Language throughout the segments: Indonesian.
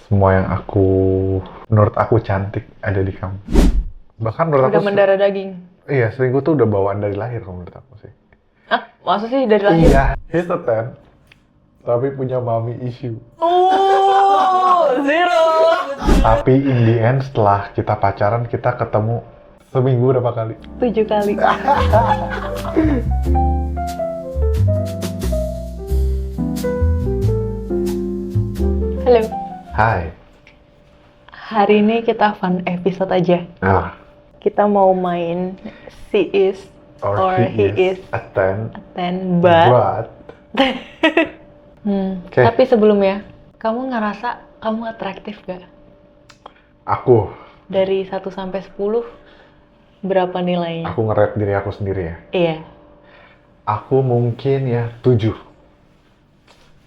Semua yang menurut aku cantik ada di kamu. Bahkan menurut Udah aku, mendarah daging. iya, selingkuh tuh udah bawaan dari lahir kalau menurut aku sih. Ah, masa sih dari lahir? Iya, he's a 10, tapi punya mommy issue. Zero. Tapi in the end, setelah kita pacaran, kita ketemu seminggu berapa kali? 7 kali. Halo. Hai. Hari ini kita fun episode aja. Ah, Kita mau main she is or he is a 10, a 10 but. Oke. Tapi sebelumnya, kamu ngerasa kamu atraktif gak? aku Dari 1 sampai 10, berapa nilainya? nge-rate diri aku sendiri ya. Iya. Aku mungkin ya 7.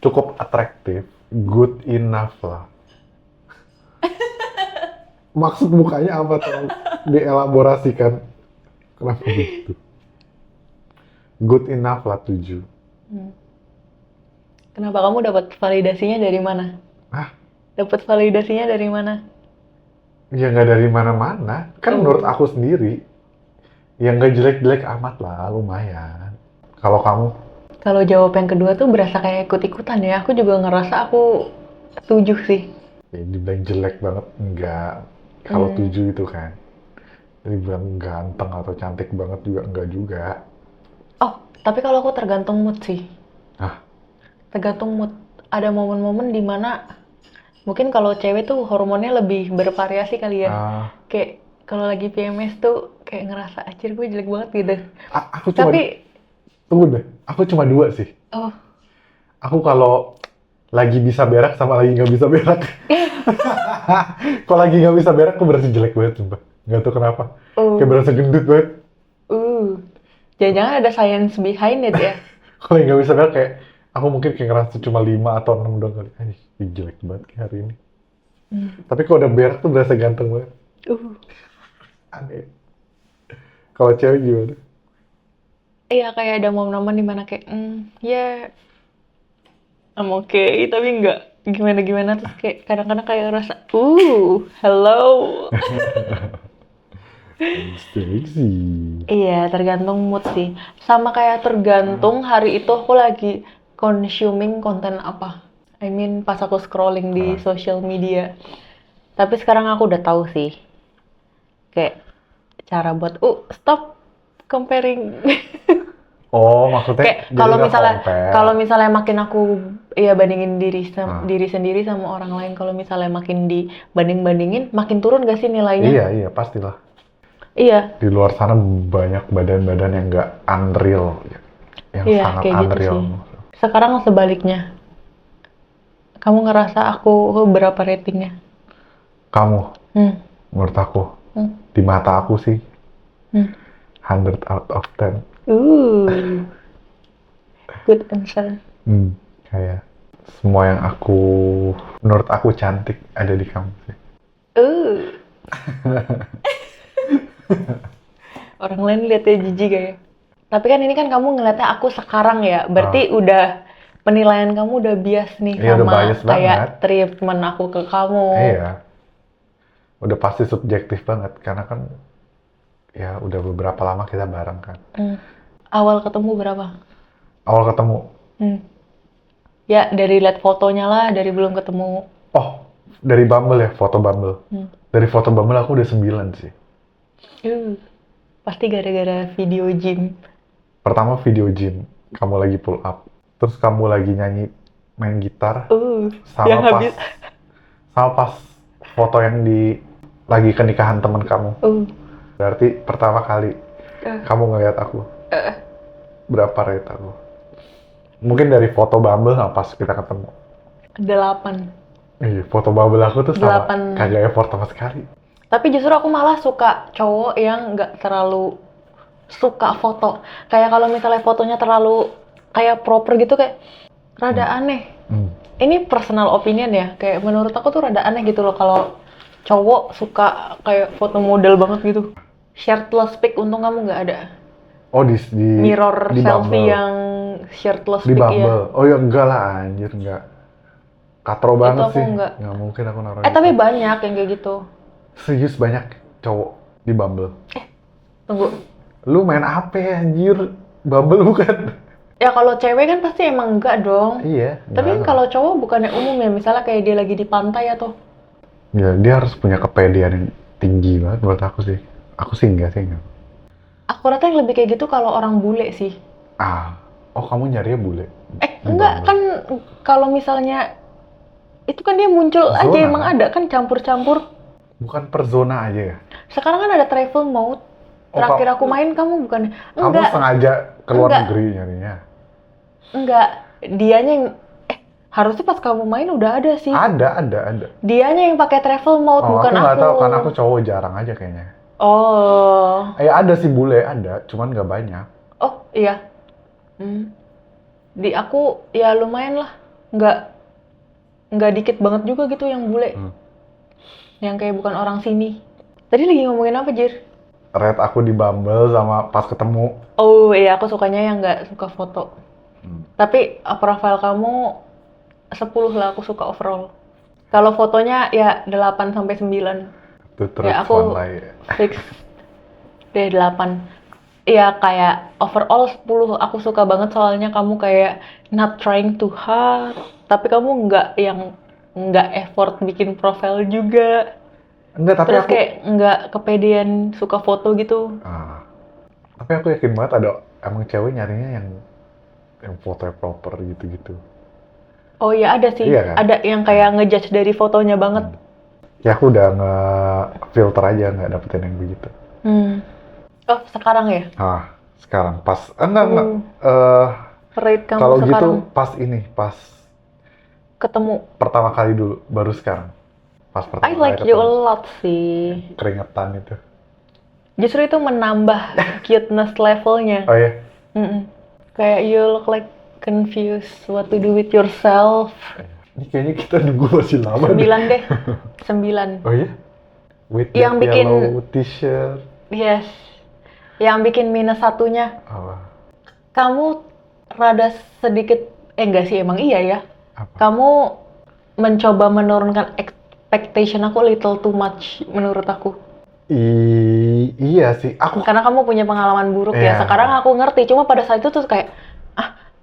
Cukup atraktif, good enough lah. Maksud mukanya apa tuh? Dielaborasikan. Kenapa begitu? Good enough lah 7. Kenapa kamu dapat validasinya dari mana? Hah? Dapat validasinya dari mana? Ya nggak dari mana-mana. Kan menurut aku sendiri. Ya nggak jelek-jelek amat lah, lumayan. Kalau kamu? Kalau jawab yang kedua tuh berasa kayak ikut-ikutan ya. Aku juga ngerasa aku 7 sih. Ya dibilang jelek banget, enggak. Kalau 7 itu kan. Dibilang ganteng atau cantik banget juga enggak juga. Oh, tapi kalau aku tergantung mood sih. Hah? Tergantung mood. Ada momen-momen dimana mungkin kalau cewek tuh hormonnya lebih bervariasi kali ya. Kayak kalau lagi PMS tuh kayak ngerasa anjir gue jelek banget gitu. Aku cuma, Tapi tunggu deh, aku cuma 2 sih. oh, Aku kalau lagi bisa berak sama lagi nggak bisa berak. Kalau lagi nggak bisa berak, aku berasa jelek banget, sumpah. Nggak tahu kenapa. Kayak berasa gendut banget. jangan-jangan ada science behind it ya. Kalau nggak bisa berak kayak, aku mungkin kayak ngerasa cuma 5 atau 6 doang kali. Anjir, jelek banget kayak hari ini. Tapi kalau udah berak tuh berasa ganteng banget. Aneh. Kalau cewek gimana? Iya, kayak ada momen-momen dimana kayak, ya, I'm okay, tapi nggak gimana-gimana. Terus kayak kadang-kadang kayak ngerasa, hello. Seksi. Iya, tergantung mood sih. Sama kayak tergantung hari itu aku lagi consuming konten apa. I mean, pas aku scrolling di social media. Tapi sekarang aku udah tahu sih. Kayak cara buat, stop comparing. Oh, maksudnya Kayak jadi kalau nggak misalnya compare. makin aku ya bandingin diri sendiri sama orang lain, kalau misalnya makin dibanding-bandingin, makin turun gak sih nilainya? Iya, pastilah. Iya. Di luar sana banyak badan-badan yang nggak unreal, yang Iya, sangat kayak gitu unreal. sih. Sekarang sebaliknya. Kamu ngerasa aku berapa ratingnya? Kamu, menurut aku, di mata aku sih, 100 out of 10. Good answer. Kayak semua yang menurut aku cantik ada di kamu sih. Orang lain lihatnya jijik kayak. Tapi kan ini kan kamu ngeliatnya aku sekarang ya. Berarti udah penilaian kamu udah bias nih Iya, udah sama bias kayak banget. treatment aku ke kamu. Iya, udah pasti subjektif banget karena kan ya udah beberapa lama kita bareng kan. Awal ketemu berapa? Awal ketemu, Ya dari lihat fotonya lah, dari belum ketemu. oh dari Bumble ya, foto Bumble. Dari foto Bumble aku udah 9 sih. Pasti gara-gara video gym. Pertama video gym, kamu lagi pull up, terus kamu lagi nyanyi, main gitar, yang habis. sama pas foto yang lagi ke nikahan temen kamu. Berarti pertama kali kamu ngeliat aku. Berapa rate aku? Mungkin dari foto Bumble sama pas kita ketemu. 8. Iya, foto Bumble aku tuh sama 8. kagak effort sama sekali. Tapi justru aku malah suka cowok yang nggak terlalu suka foto. Kayak kalau misalnya fotonya terlalu kayak proper gitu, kayak rada aneh. Ini personal opinion ya. Kayak menurut aku tuh rada aneh gitu loh kalau cowok suka kayak foto model banget gitu. Shirtless pic, untung kamu nggak ada. Oh, di Mirror di selfie Bumble. yang shirtless Di pic ya. Bumble. Oh ya enggak lah, anjir enggak. Katro banget aku sih. nggak. Nggak mungkin aku naruh Tapi banyak yang kayak gitu. Serius banyak cowok di Bumble. Tunggu. Lu main apa ya, anjir? Bumble bukan? Ya kalau cewek kan pasti emang enggak dong. Iya. Tapi kan kalau cowok bukannya umum ya, misalnya kayak dia lagi di pantai atau... Ya, dia harus punya kepedean yang tinggi banget buat aku sih. Aku sih enggak. Aku rasa yang lebih kayak gitu kalau orang bule sih. Oh kamu nyarinya bule? Enggak, kan kalau misalnya itu kan dia muncul Zona, aja, emang kan? ada kan campur-campur. Bukan per zona aja ya? Sekarang kan ada travel mode. Terakhir aku main kamu bukan? Enggak. Kamu sengaja keluar negeri nyarinya? Enggak, dianya yang harusnya pas kamu main udah ada sih. Ada. Dianya yang pakai travel mode, bukan aku. Aku nggak tahu, karena aku cowok jarang aja kayaknya. Oh. Ada sih bule, ada, cuman nggak banyak. Oh iya. Di aku ya lumayan lah, nggak dikit banget juga gitu yang bule. Yang kayak bukan orang sini. Tadi lagi ngomongin apa, Jir? Rate aku di Bumble sama pas ketemu. Oh iya, aku sukanya yang nggak suka foto. Tapi profil kamu 10 lah, aku suka overall. Kalau fotonya ya 8 sampai 9. Itu terus ya aku fix deh 8. Ya kayak overall 10 aku suka banget, soalnya kamu kayak not trying too hard, tapi kamu nggak effort bikin profil juga. Enggak, tapi terus aku kayak nggak kepedean suka foto gitu. Tapi aku yakin banget ada emang cewek nyarinya yang fotonya proper gitu-gitu. Oh iya ada sih, iya, kan? Ada yang kayak ngejudge dari fotonya banget. Ya aku udah nge-filter aja, nggak dapetin yang begitu. Oh sekarang ya? Sekarang pas enggak. Rate kamu kalau sekarang? Gitu pas ketemu pertama kali dulu, baru sekarang. Pas pertama I like you a lot sih. Keringetan itu. Justru itu menambah cuteness levelnya. Oh iya? Kayak you look like confused what to do with yourself. Ini kayaknya kita nunggu masih lama 9 deh. 9. Oh iya? With yang that bikin yellow t-shirt. Yes. Yang bikin minus satunya. Apa? Kamu rada sedikit, enggak sih, emang iya ya. Apa? Kamu mencoba menurunkan expectation aku little too much menurut aku. Iya sih. Karena kamu punya pengalaman buruk ya. Sekarang aku ngerti. Cuma pada saat itu tuh kayak,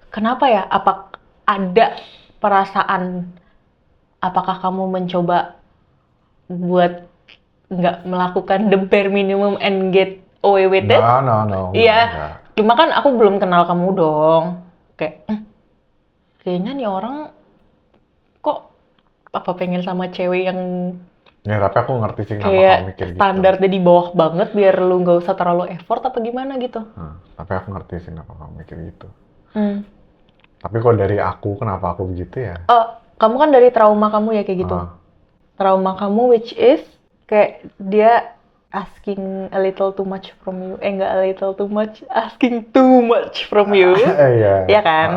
kenapa ya? Apa ada perasaan? Apakah kamu mencoba buat nggak melakukan the bare minimum and get away with it? No. Iya. Cuma kan aku belum kenal kamu dong. Kayak, kayaknya nih orang kok apa pengen sama cewek yang ya, tapi aku ngerti sih kenapa kayak kamu mikir gitu. standarnya di bawah banget biar lu nggak usah terlalu effort apa gimana gitu. Tapi aku ngerti sih kenapa kamu mikir gitu. Tapi kok dari aku, kenapa aku begitu ya? Kamu kan dari trauma kamu ya kayak gitu. Trauma kamu which is kayak dia asking a little too much from you. Enggak a little too much, asking too much from you. Iya kan?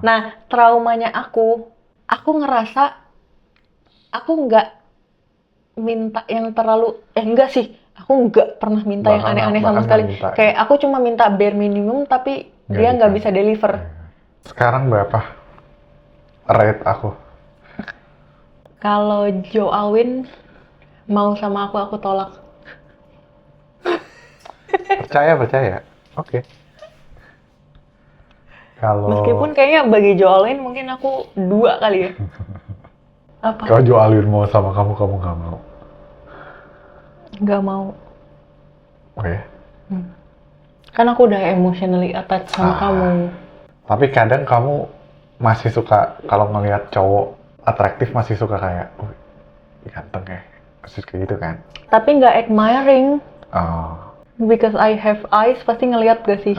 Nah, traumanya aku ngerasa aku nggak minta yang terlalu, enggak sih, aku nggak pernah minta yang aneh-aneh sama sekali. Kayak aku cuma minta bare minimum, tapi dia nggak bisa deliver. Sekarang berapa rate aku? Kalau Joe Alwyn mau sama aku tolak. Percaya. Oke. Kalau meskipun kayaknya bagi Joe Alwyn mungkin aku 2 kali ya. Apa? Kalau Joe Alwyn mau sama kamu nggak mau? Nggak mau. Oh ya? Kan aku udah emotionally attached sama kamu. Tapi kadang kamu masih suka, kalau ngelihat cowok atraktif masih suka kayak, ganteng ya, masih kayak gitu kan? Tapi nggak admiring. Because I have eyes, pasti ngelihat gak sih?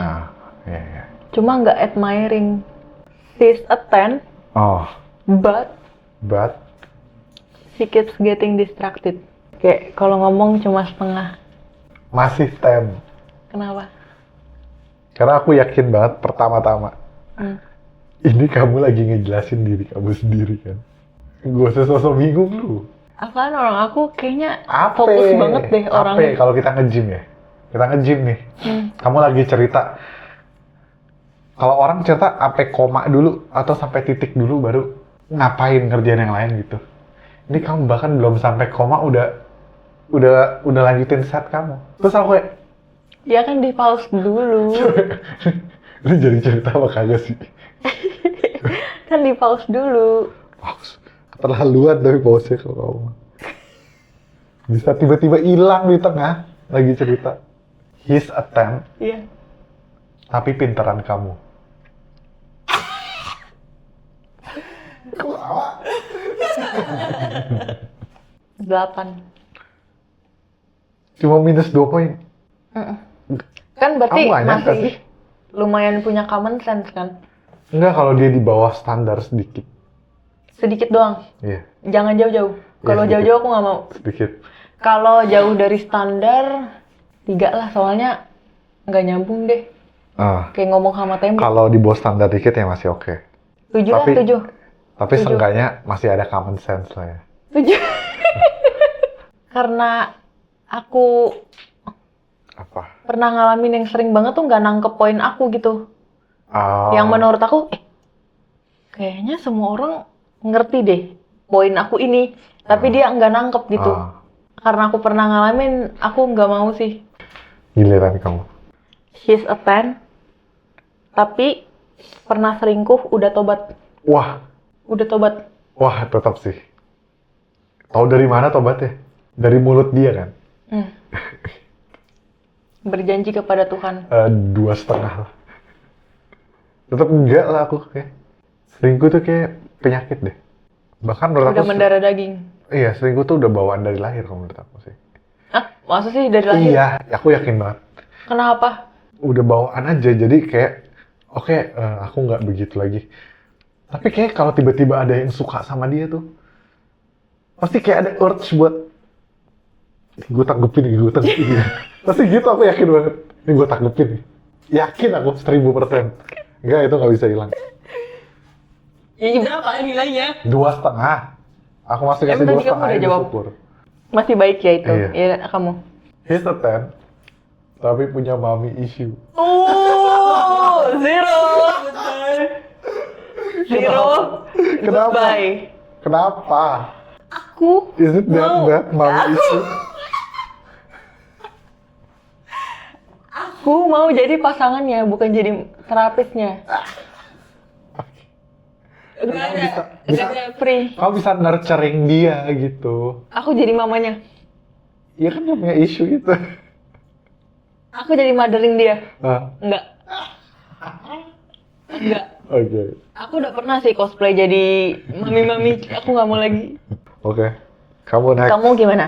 Iya. Cuma nggak admiring. She's a 10. But she keeps getting distracted. Kayak kalau ngomong cuma setengah. Masih 10. Kenapa? Karena aku yakin banget pertama-tama. Ini kamu lagi ngejelasin diri kamu sendiri kan? Gak usah sosok bingung lu. Apaan, orang aku kayaknya fokus banget deh orangnya. Kalau kita nge-gym ya? Kita nge-gym nih. Kamu lagi cerita. Kalau orang cerita sampai koma dulu atau sampai titik dulu baru ngapain ngerjain yang lain gitu. Ini kamu bahkan belum sampai koma udah lanjutin set kamu. Terus aku kayak, Ya kan di pause dulu. lu jadi cerita apa kagak sih? Kan di pause dulu. Pause. Keterlaluan tapi pause-nya kalau kamu. Bisa tiba-tiba hilang di tengah lagi cerita. His attempt, Iya. tapi pinteran kamu. Delapan. Cuma minus 2 poin. Kan berarti Kamu nggak nyangka masih sih? lumayan punya common sense kan? Enggak, kalau dia di bawah standar sedikit. Sedikit doang. Iya, Jangan jauh-jauh. Kalau sedikit. jauh-jauh aku nggak mau. sedikit. Kalau jauh dari standar, 3 lah. Soalnya nggak nyambung deh. Kayak ngomong sama tembok. Kalau di bawah standar dikit ya masih oke. 7 lah, Tapi- 7. Tapi 7. seenggaknya masih ada common sense lah ya. 7. Karena aku Apa? pernah ngalamin yang sering banget tuh nggak nangkep poin aku gitu. Oh, Yang menurut aku, kayaknya semua orang ngerti deh poin aku ini. Tapi dia nggak nangkep gitu. oh, Karena aku pernah ngalamin, aku nggak mau sih. giliran kamu. She's a 10. Tapi pernah selingkuh, udah tobat. Wah, Udah tobat. wah tetap sih. Tahu dari mana tobatnya? Dari mulut dia kan? Berjanji kepada Tuhan. 2,5 lah. Tetap enggak lah aku kayak. Selingkuh tuh kayak penyakit deh. Bahkan menurut Udah aku, mendarah daging. iya selingkuh tuh udah bawaan dari lahir kalau menurut aku sih. Ah, masa sih dari lahir? Iya, aku yakin banget. Kenapa? Udah bawaan aja, jadi kayak, oke, aku nggak begitu lagi. Tapi kayak kalau tiba-tiba ada yang suka sama dia tuh, pasti kayak ada urge buat, gue tanggepin nih. Pasti gitu, aku yakin banget. Ini gue tanggepin nih. Yakin aku 1000%. Enggak, itu nggak bisa hilang. Ya berapa nilainya? 2,5. Aku masih kasih Emang tadi 2,5 kamu udah ya, jawab? bersyukur. Masih baik ya itu? Iya. Ya kamu. He's a 10, tapi punya mommy issue. Oh, 0. Zero. Kenapa? Goodbye. Kenapa? Aku Is it mau. that mommy issue? Aku mau jadi pasangannya, bukan jadi terapisnya. Enggak ada free. Kamu bisa nurturing dia gitu. Aku jadi mamanya. Iya kan dia punya isu itu. Aku jadi mothering dia. Enggak. Enggak. Oke. Aku udah pernah sih cosplay jadi mami-mami. Aku nggak mau lagi. Oke. Kamu next. Kamu gimana?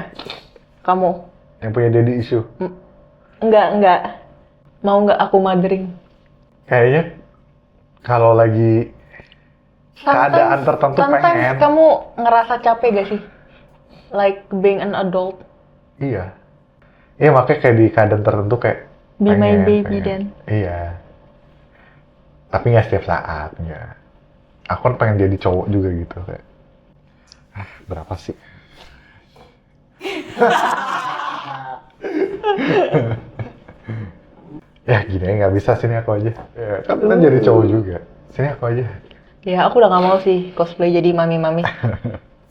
Kamu? Yang punya daddy issue. Enggak. Mau nggak aku mothering? Kayaknya kalau lagi keadaan tertentu sometimes pengen. kamu ngerasa capek gak sih? Like being an adult. Iya. Iya makanya kayak di keadaan tertentu kayak Be my baby pengen. then. Iya. Tapi nggak setiap saat, nggak. Aku kan pengen jadi cowok juga gitu kayak. Berapa sih? Ya gini ya, nggak bisa, sini aku aja. Ya, kan jadi cowok juga. Sini aku aja. Ya aku udah nggak mau sih cosplay jadi mami-mami.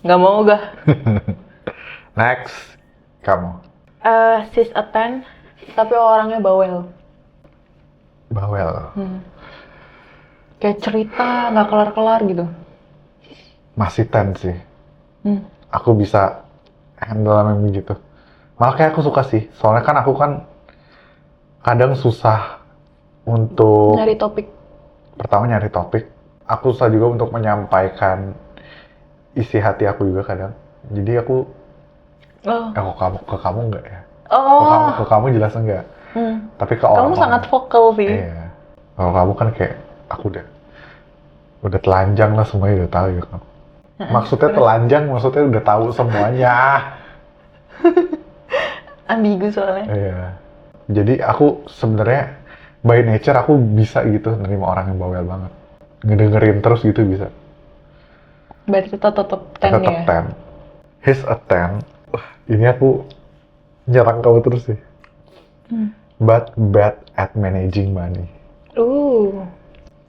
Nggak mau gak? Next, kamu. Sis a 10, tapi orangnya bawel. Bawel. Kayak cerita nggak kelar-kelar gitu. Masih 10 sih. Aku bisa handle sama yang begitu. Malah kayak aku suka sih. Soalnya kan aku kan kadang susah untuk Nyari topik. pertama nyari topik. Aku susah juga untuk menyampaikan isi hati aku juga kadang. Jadi aku ke kamu enggak ya? Ke kamu jelas enggak. Tapi ke orang Kamu sangat vokal sih. Iya. Kalau kamu kan kayak aku udah telanjang lah, semuanya udah tahu ya kan. Maksudnya telanjang, maksudnya udah tahu semuanya. Ambigu soalnya. Iya. Jadi aku sebenarnya by nature aku bisa gitu nerima orang yang bawel banget. Ngedengerin terus gitu bisa. Berarti tetap 10 Tetap ya? 10. He's a 10. Wah, ini aku nyerang kamu terus sih. But bad at managing money.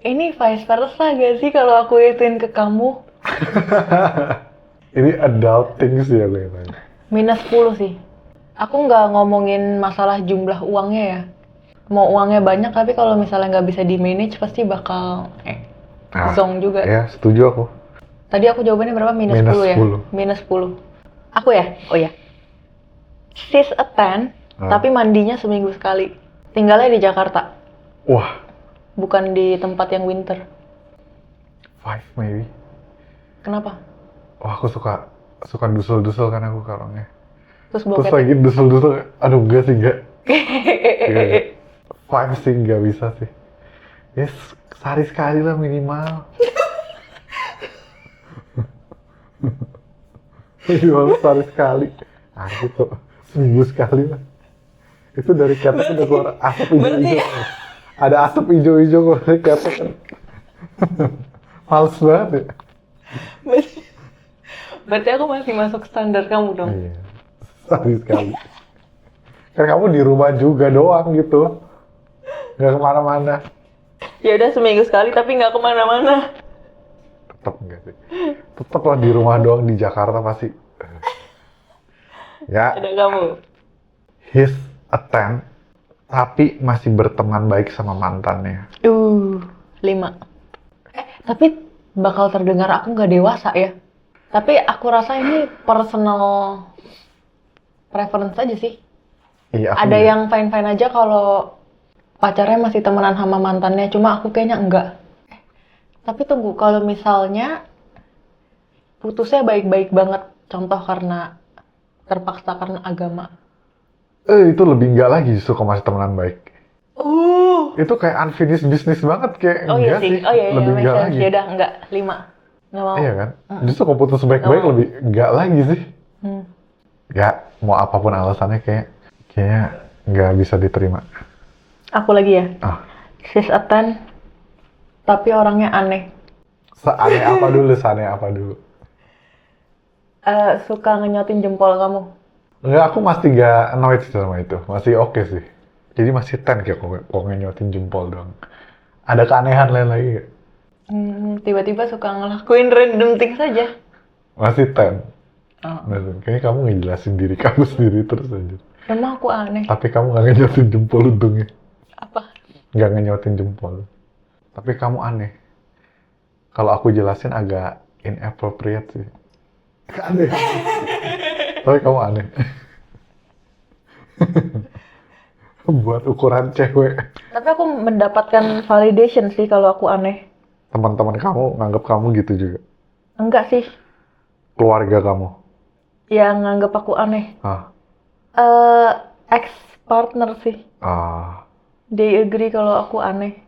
Ini vice versa gak sih kalau aku ituin ke kamu? Ini adulting sih ya kelihatannya. Minus 10 sih. Aku nggak ngomongin masalah jumlah uangnya ya. Mau uangnya banyak, tapi kalau misalnya nggak bisa di-manage, pasti bakal zong juga. Ya, setuju aku. Tadi aku jawabannya berapa? Minus 10 ya? Minus 10. Aku ya? Oh ya. She's a 10, tapi mandinya seminggu sekali. Tinggalnya di Jakarta. Wah. Bukan di tempat yang winter. 5 maybe. Kenapa? Wah, aku suka dusel-dusel kan aku orangnya. Terus lagi dusel-dusel, aduh enggak sih, enggak. 5 sih enggak bisa sih. Yes, sehari sekali lah minimal. Minimal sehari sekali. Gitu. Seminggu sekali lah. Itu dari ketek udah keluar asap hijau-hijau. Ada asap hijau-hijau keluar dari ketek kan. Males banget ya. Berarti aku masih masuk standar kamu dong. Iya. Sehari sekali. Kan kamu di rumah juga doang gitu. Nggak kemana-mana. Ya udah seminggu sekali tapi nggak kemana-mana. Tetap enggak sih. Tetap lah di rumah doang di Jakarta pasti. Ya. Ada kamu. He's a 10, tapi masih berteman baik sama mantannya. 5. Tapi bakal terdengar aku nggak dewasa ya. Tapi aku rasa ini personal preference aja sih. Iya, ada yang fine-fine aja kalau pacarnya masih temenan sama mantannya, cuma aku kayaknya enggak. Tapi tunggu, kalau misalnya putusnya baik-baik banget, contoh karena terpaksa karena agama. Itu lebih enggak lagi justru kalau masih temenan baik. Itu kayak unfinished business banget, kayak enggak sih. Oh iya, lebih enggak lagi. Ya udah enggak, 5. Nggak mau. Iya kan? Justru kalau putus baik-baik lebih enggak lagi sih. Ya, mau apapun alasannya kayaknya nggak bisa diterima. Aku lagi ya? She's a 10, tapi orangnya aneh. Seaneh apa dulu? Suka ngenyotin jempol kamu. Enggak, aku masih nggak annoyed sama itu. Masih oke sih. Jadi masih 10 kayak kok ngenyotin jempol doang. Ada keanehan lain lagi nggak? Tiba-tiba suka ngelakuin random things saja. Masih 10. Kayaknya kamu ngejelasin diri kamu sendiri terus aja. Emang aku aneh? Tapi kamu nggak ngenyotin jempol untungnya. Apa? Nggak ngenyotin jempol. Tapi kamu aneh. Kalau aku jelasin agak inappropriate sih. Aneh. Tapi kamu aneh. Buat ukuran cewek. Tapi aku mendapatkan validation sih kalau aku aneh. Teman-teman kamu nganggap kamu gitu juga? Enggak sih. Keluarga kamu? Yang nganggap aku aneh. Ex-partner sih. They agree kalau aku aneh.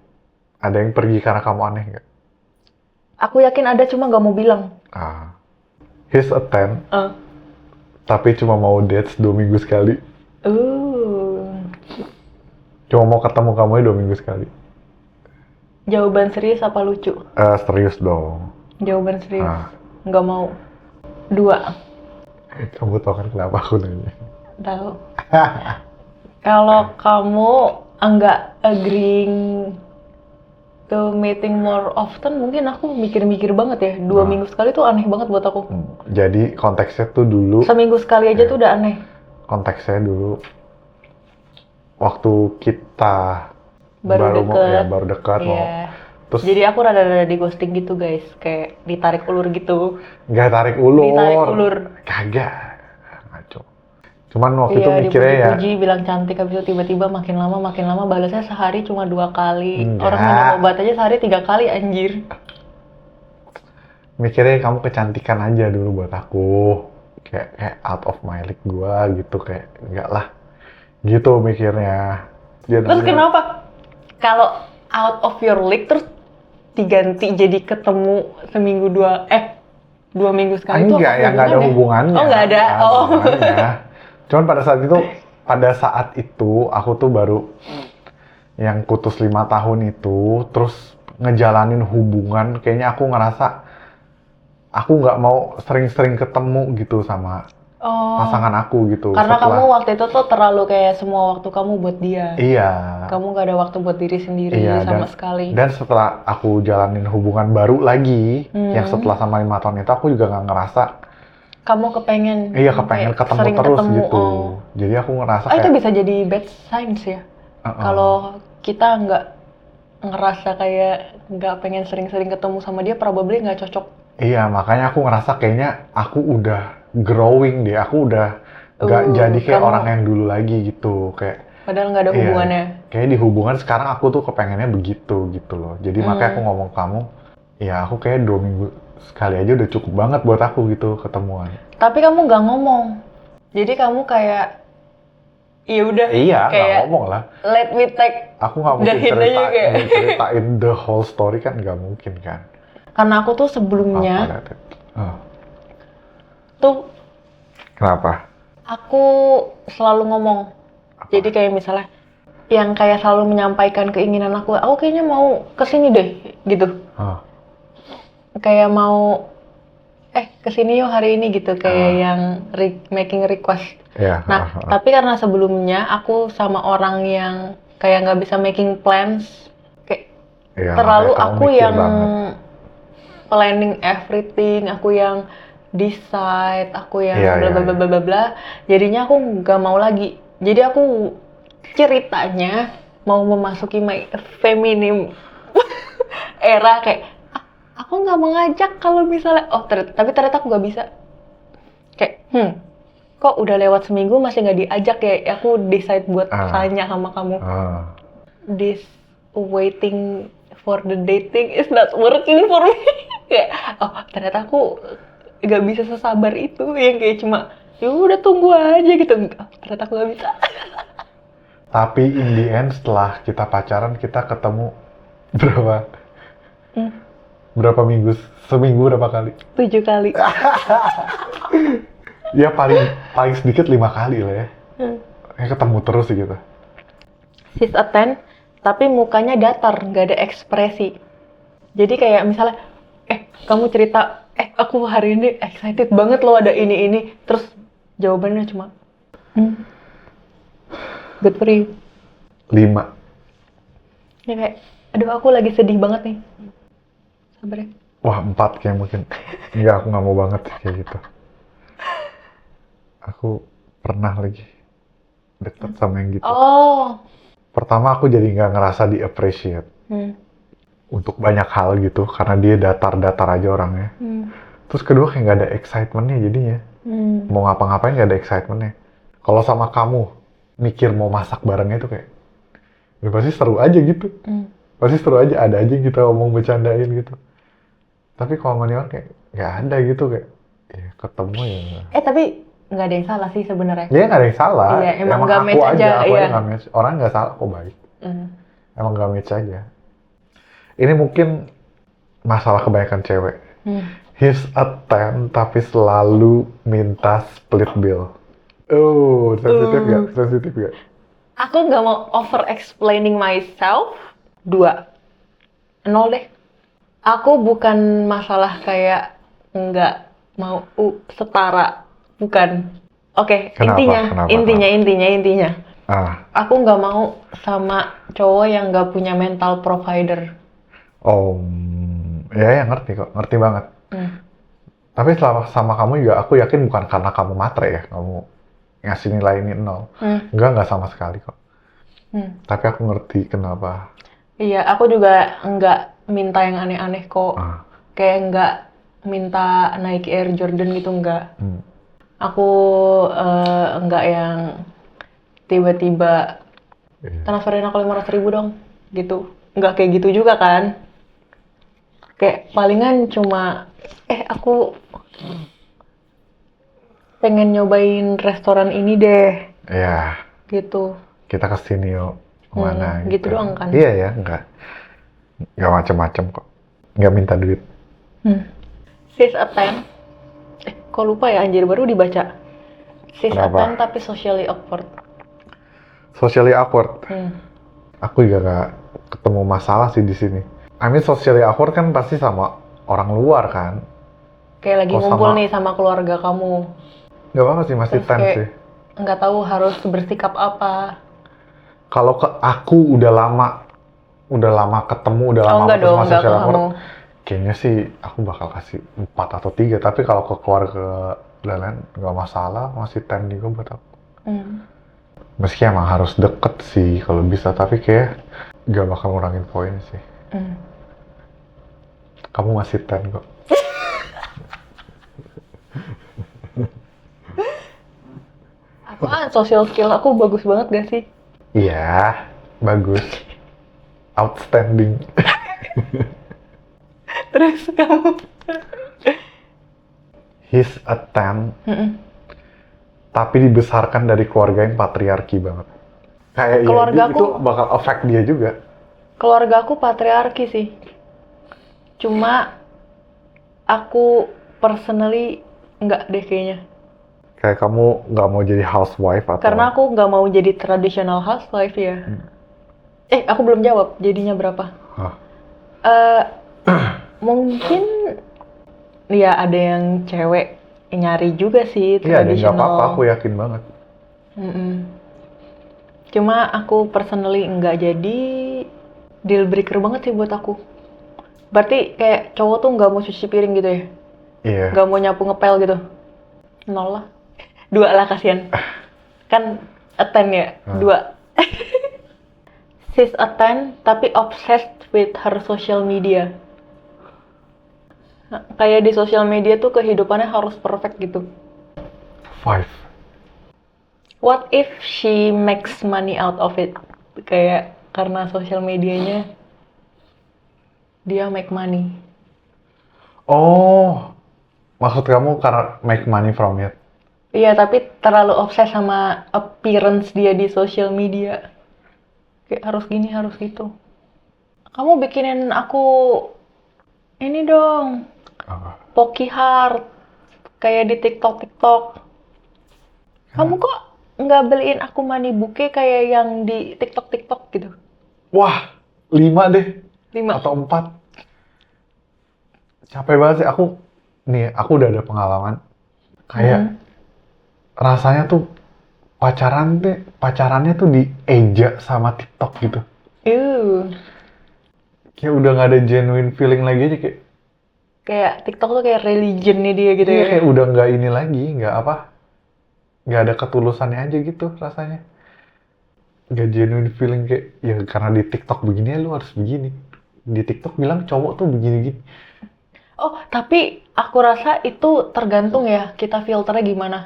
Ada yang pergi karena kamu aneh nggak? Aku yakin ada, cuma nggak mau bilang. He's a 10. Tapi cuma mau dates 2 minggu sekali. Cuma mau ketemu kamu 2 minggu sekali. Jawaban serius apa lucu? Serius dong. Jawaban serius. Nggak mau. 2. Kamu tau kan kenapa aku nanya? Tahu. Kalau kamu nggak agreeing to meeting more often, mungkin aku mikir-mikir banget ya. 2 minggu sekali tuh aneh banget buat aku. Jadi konteksnya tuh dulu. Seminggu sekali aja tuh udah aneh. Konteksnya dulu waktu kita baru dekat mau. Terus jadi aku rada-rada di ghosting gitu guys, kayak ditarik ulur gitu. Nggak tarik ulur. Ditarik ulur. Kagak. Ngaco. Cuman waktu itu mikirnya ya. Dipuji, bilang cantik, habis itu tiba-tiba makin lama balasnya sehari cuma 2 kali. Orang minum obat aja sehari 3 kali, anjir. Mikirnya kamu kecantikan aja dulu buat aku. Kayak out of my league gua gitu, kayak enggak lah. Gitu mikirnya. Terus kenapa? Kalau out of your league terus diganti jadi ketemu seminggu 2 minggu sekali tuh enggak, ya nggak ada hubungannya. Oh, nggak ada. Cuman pada saat itu aku tuh baru yang putus 5 tahun itu, terus ngejalanin hubungan, kayaknya aku ngerasa aku nggak mau sering-sering ketemu gitu sama pasangan aku gitu. Karena kamu waktu itu tuh terlalu kayak semua waktu kamu buat dia. Iya. Kamu gak ada waktu buat diri sendiri sama sekali. Dan setelah aku jalanin hubungan baru lagi, yang setelah sama 5 tahun itu aku juga nggak ngerasa. Kamu kepengen? Iya, kepengen ketemu terus gitu. Jadi aku ngerasa kayak. Itu bisa jadi bad signs ya. Kalau kita nggak ngerasa kayak nggak pengen sering-sering ketemu sama dia, probably nggak cocok. Iya, makanya aku ngerasa kayaknya aku udah growing deh, aku udah nggak jadi kayak orang yang dulu lagi gitu, kayak padahal nggak ada hubungannya. Kayak di hubungan sekarang aku tuh kepengennya begitu gitu loh. Jadi makanya aku ngomong ke kamu, ya aku kayak 2 minggu sekali aja udah cukup banget buat aku gitu ketemuan. Tapi kamu nggak ngomong, jadi kamu kayak ya udah. Iya, nggak ngomong lah. Let me take. Aku nggak mungkin ceritain the whole story kan, nggak mungkin kan. Karena aku tuh sebelumnya tuh. Kenapa? Aku selalu ngomong. Jadi kayak misalnya yang kayak selalu menyampaikan keinginan aku kayaknya mau kesini deh gitu. Kayak mau kesini yuk hari ini gitu, kayak yang making request. Nah, tapi karena sebelumnya aku sama orang yang kayak nggak bisa making plans, kayak terlalu aku yang planning everything, aku yang decide, aku yang bla bla bla bla bla. Jadinya aku nggak mau lagi. Jadi aku ceritanya mau memasuki my feminim era, kayak aku nggak mengajak kalau misalnya tapi ternyata aku nggak bisa. Kayak kok udah lewat seminggu masih nggak diajak ya. Aku decide buat tanya sama kamu. This waiting for the dating is not working for me. Kayak ternyata aku nggak bisa sesabar itu, yang kayak cuma ya udah tunggu aja gitu. Ternyata aku nggak bisa. Tapi in the end setelah kita pacaran, kita ketemu berapa minggu? Seminggu berapa kali? 7 kali. Ya paling sedikit 5 kali lah ya. Kayak ketemu terus gitu. She's a 10, tapi mukanya datar, nggak ada ekspresi. Jadi kayak misalnya, kamu cerita, aku hari ini excited banget loh ada ini. Terus jawabannya cuma, good for you. 5. Ya kayak, aduh aku lagi sedih banget nih. Sabar ya. Wah, 4 kayak mungkin. Enggak, aku nggak mau banget kayak gitu. Aku pernah lagi deket sama yang gitu. Pertama aku jadi nggak ngerasa di-appreciate. Untuk banyak hal gitu, karena dia datar-datar aja orangnya. Terus kedua kayak nggak ada excitementnya jadinya. Mau ngapa-ngapain nggak ada excitementnya. Kalau sama kamu, mikir mau masak barengnya itu kayak, ya pasti seru aja gitu. Pasti seru aja, ada aja kita ngomong bercandain gitu. Tapi kalau sama dia kayak nggak ada gitu, kayak ya ketemu ya. Tapi nggak ada yang salah sih sebenarnya. Iya, nggak ada yang salah. Iya, emang nggak match aja. Aku aja nggak match. Orang nggak salah kok, baik. Emang nggak match aja. Ini mungkin masalah kebanyakan cewek. He's a 10 tapi selalu minta split bill. Sensitif gak? Aku nggak mau over explaining myself. 2. 0 deh. Aku bukan masalah kayak nggak mau setara, bukan. Oke, intinya. Aku nggak mau sama cowok yang nggak punya mental provider. Ya ngerti banget. Tapi sama kamu juga aku yakin bukan karena kamu matre ya, kamu ngasih nilai ini 0. Enggak sama sekali kok. Tapi aku ngerti kenapa. Iya, aku juga nggak minta yang aneh-aneh kok. Kayak nggak minta Nike Air Jordan gitu, nggak. Aku nggak yang tiba-tiba transferin aku 500.000 dong, gitu. Nggak kayak gitu juga kan. Kayak palingan cuma, aku pengen nyobain restoran ini deh. Iya. Gitu. Kita kesini yuk, kemana gitu doang kan. Iya ya, nggak macem-macem kok. Nggak minta duit. She's a 10. Kok lupa ya, anjir, baru dibaca. She's a 10 tapi socially awkward. Socially awkward? Aku juga nggak ketemu masalah sih di sini. I mean, socially awkward kan pasti sama orang luar kan. Kayak lagi ngumpul nih sama keluarga kamu. Nggak apa-apa sih, masih Terus 10 kayak sih. nggak tahu harus bersikap apa. Kalau ke aku udah lama ketemu, udah Oh lama enggak terus dong, masih enggak ke social kamu. awkward, kayaknya sih aku bakal kasih 4 atau 3. Tapi kalau ke keluarga lain nggak masalah, masih 10 juga buat aku. Meski emang harus deket sih kalau bisa, tapi kayak nggak bakal ngurangin poin sih. Kamu masih 10 kok. Apaan? Social skill aku bagus banget gak sih? Iya, bagus. Outstanding. Terus kamu? He's a 10, tapi dibesarkan dari keluarga yang patriarki banget. Kayak Keluarga itu aku- bakal affect dia juga. Keluarga aku patriarki sih. Cuma aku personally nggak deh kayaknya. Kayak kamu nggak mau jadi housewife atau... Karena aku nggak mau jadi traditional housewife ya. Aku belum jawab jadinya berapa. Hah. Mungkin ya ada yang cewek nyari juga sih Iya, dan nggak traditional. apa-apa, aku yakin banget. Cuma aku personally nggak jadi deal breaker banget sih buat aku. Berarti kayak cowok tuh nggak mau cuci piring gitu ya? Iya. Nggak mau nyapu ngepel gitu? 0 lah. 2 lah kasihan. Kan a 10 ya? 2. She's a 10 tapi obsessed with her social media. Kayak di social media tuh kehidupannya harus perfect gitu. 5. What if she makes money out of it? Kayak karena social medianya dia make money. Oh, maksud kamu karena make money from it? Iya, tapi terlalu obses sama appearance dia di social media. Kayak harus gini, harus gitu. Kamu bikinin aku ini dong, Apa? Pocky Heart. Kayak di TikTok. Kamu kok nggak beliin aku money bouquet kayak yang di TikTok gitu? Wah, 5 deh. 5. Atau 4. Capek banget sih. Aku udah ada pengalaman. Kayak rasanya tuh pacarannya tuh dieja sama TikTok gitu. Kayak udah nggak ada genuine feeling lagi aja, Kayak TikTok tuh kayak religionnya dia gitu iya, ya. kayak udah nggak ini lagi, nggak ada ketulusannya aja gitu rasanya. Nggak genuine feeling kayak, ya karena di TikTok begini ya lu harus begini. Di TikTok bilang cowok tuh begini-gini. Oh, tapi aku rasa itu tergantung ya kita filternya gimana.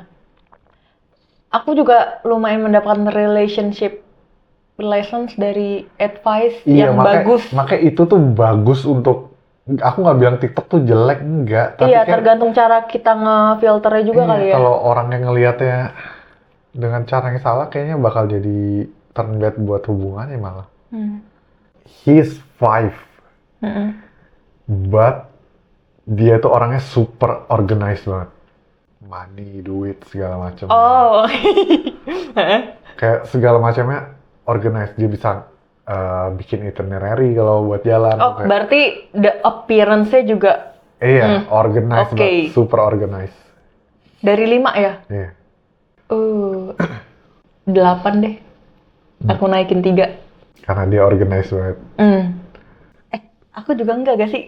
Aku juga lumayan mendapatkan relationship lessons dari advice yang bagus. Makanya itu tuh bagus untuk, aku nggak bilang TikTok tuh jelek, enggak. Tapi Iya, kayak, tergantung cara kita ngefilternya juga kali ya. kalau orang yang ngelihatnya dengan cara yang salah, kayaknya bakal jadi turn bad buat hubungannya malah. He's 5, but dia tuh orangnya super organized banget. Money, duit, segala macam. Oh. Kayak segala macamnya organized. Dia bisa bikin itinerary kalau buat jalan. Oh, berarti the appearance-nya juga Iya, organized Oke. banget. Super organized. dari 5 ya? Iya. 8 deh. Aku naikin 3. Karena dia organized banget. Aku juga enggak gak sih?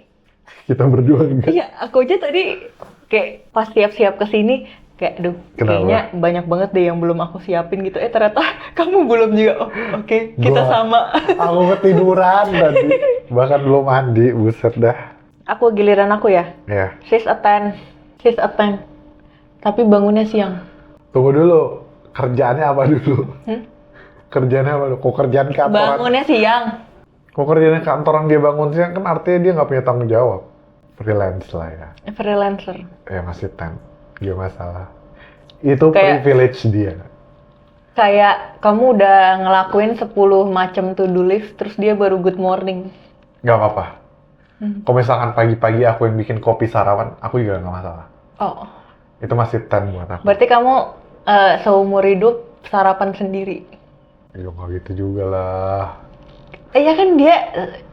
Kita berdua enggak. Iya, aku aja tadi kayak pas siap-siap kesini kayak aduh, Kenapa? kayaknya banyak banget deh yang belum aku siapin gitu. Ternyata kamu belum juga. Oh, oke, kita Gua- sama. Aku ketiduran tadi. Bahkan belum mandi, buset dah. Aku giliran aku ya. Ya, She's a 10. She's a 10. Tapi bangunnya siang. tunggu dulu. Kerjaannya apa dulu? Kerjaannya apa dulu? Kok kerjaan kantoran? Bangunnya siang. Kok kerjaannya kantoran dia bangun siang, kan artinya dia nggak punya tanggung jawab. Freelance lah ya. Freelancer. Ya masih 10. Gak masalah. Itu Kayak- privilege dia. Kayak kamu udah ngelakuin 10 macam to-do list, terus dia baru good morning. Gak apa-apa. Kalau misalkan pagi-pagi aku yang bikin kopi sarapan, aku juga nggak masalah. Oh, Itu masih 10 buat aku. berarti kamu seumur hidup sarapan sendiri. Ya nggak gitu juga lah. Iya kan dia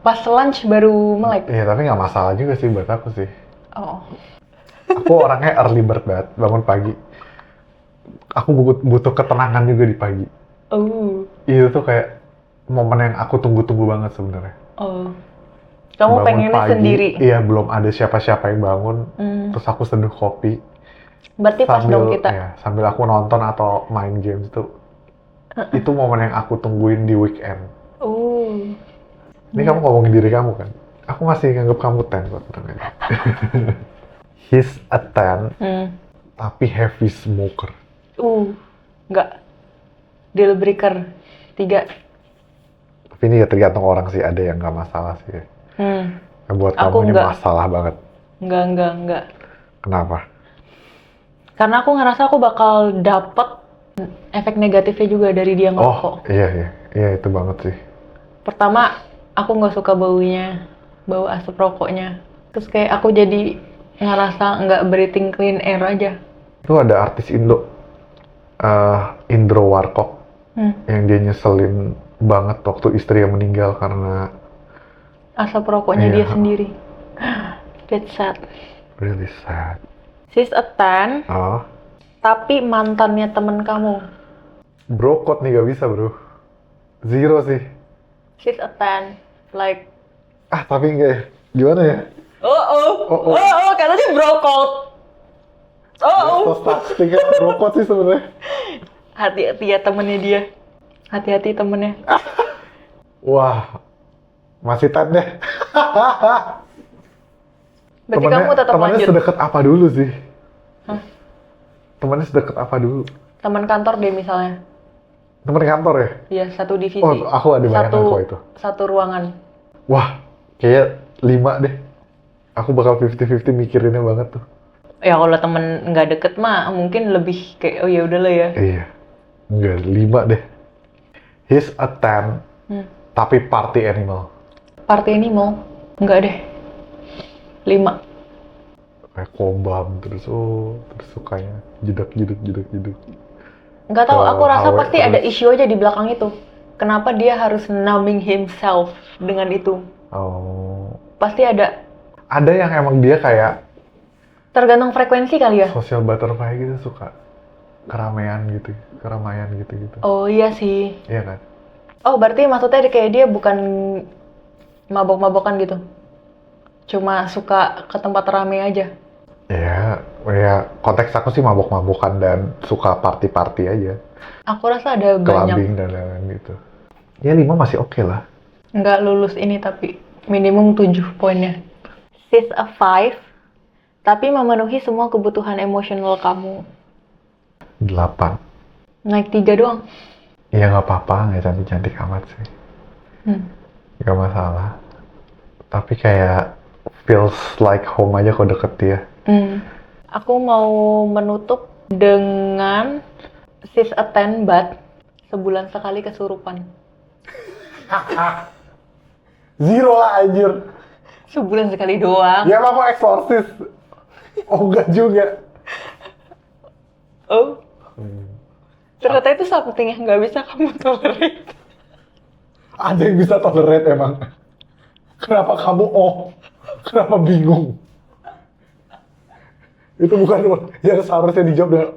pas lunch baru melek. Iya, tapi nggak masalah juga sih buat aku sih. Oh. Aku orangnya early bird banget, bangun pagi. aku butuh ketenangan juga di pagi. Itu tuh kayak momen yang aku tunggu-tunggu banget sebenarnya. Kamu Bangun pengennya pagi, sendiri? Iya, belum ada siapa-siapa yang bangun. Terus aku seduh kopi. Berarti pas dong kita. Ya, sambil aku nonton atau main games tuh. Itu momen yang aku tungguin di weekend. Ini kamu ngomongin diri kamu kan? Aku masih nganggap kamu 10 kok. He's a 10, tapi heavy smoker. Enggak. Deal breaker 3. Tapi ini ya tergantung orang sih, ada yang nggak masalah sih. Yang buat kamu ini masalah banget. Enggak. Kenapa? Karena aku ngerasa aku bakal dapet efek negatifnya juga dari dia ngerokok. Iya itu banget sih. Pertama, aku nggak suka baunya, bau asap rokoknya. Terus kayak aku jadi ngerasa nggak breathing clean air aja. Itu ada artis Indo, Indro Warkop, yang dia nyeselin banget waktu istrinya meninggal karena asap rokoknya dia sendiri. That's sad. Really sad. She's a 10, tapi mantannya temen kamu. Brokot nih gak bisa bro. 0 sih. She's a 10, like... Tapi enggak ya. Gimana ya? Katanya brokot. Statistiknya brokot sih sebenarnya. Hati-hati ya temennya dia. Hati-hati temennya. Wah, masih 10 deh. Berarti kamu tetap lanjut. Temannya sedekat apa dulu sih? Temannya sedekat apa dulu? Teman kantor deh misalnya. Teman kantor ya? Iya, satu divisi. Aku ada bayangan kok itu. Satu ruangan. Wah, kayak 5 deh. Aku bakal 50-50 mikirinnya banget tuh. Ya kalau temen nggak deket mah mungkin lebih kayak ya udahlah ya. Iya, enggak 5 deh. He's a 10, tapi party animal. Party animal? Enggak deh. 5. Kayak kobam terus sukanya jeduk. Nggak tahu, aku rasa pasti ada isu aja di belakang itu. Kenapa dia harus numbing himself dengan itu? Pasti ada. Ada yang emang dia kayak tergantung frekuensi kali ya? Social butterfly gitu, suka keramaian gitu. Oh iya sih. Iya kan? Oh berarti maksudnya kayak dia bukan mabok-mabokan gitu? Cuma suka ke tempat ramai aja? Ya konteks aku sih mabok-mabokan dan suka party-party aja. Aku rasa ada banyak. Clubbing dan lain-lain gitu. Ya 5 masih oke lah. Nggak lulus ini tapi minimum 7 poinnya. She's a 5, tapi memenuhi semua kebutuhan emosional kamu. 8. Naik 3 doang. Iya nggak apa-apa, nggak cantik-cantik amat sih. Nggak masalah. Tapi kayak feels like home aja kalau deket dia. Aku mau menutup dengan she's a 10 but sebulan sekali kesurupan. 0 lah anjir. Sebulan sekali doang. Ya emang aku eksorsis. Enggak juga. Ternyata itu something yang nggak bisa kamu tolerate. Ada yang bisa tolerate emang. Kenapa kamu Kenapa bingung? Itu bukan yang seharusnya dijawab dengan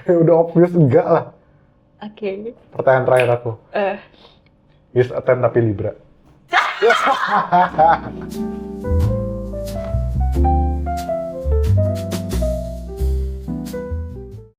Ya udah obvious, enggak lah. Oke. Pertanyaan terakhir aku. Is a 10 tapi Libra.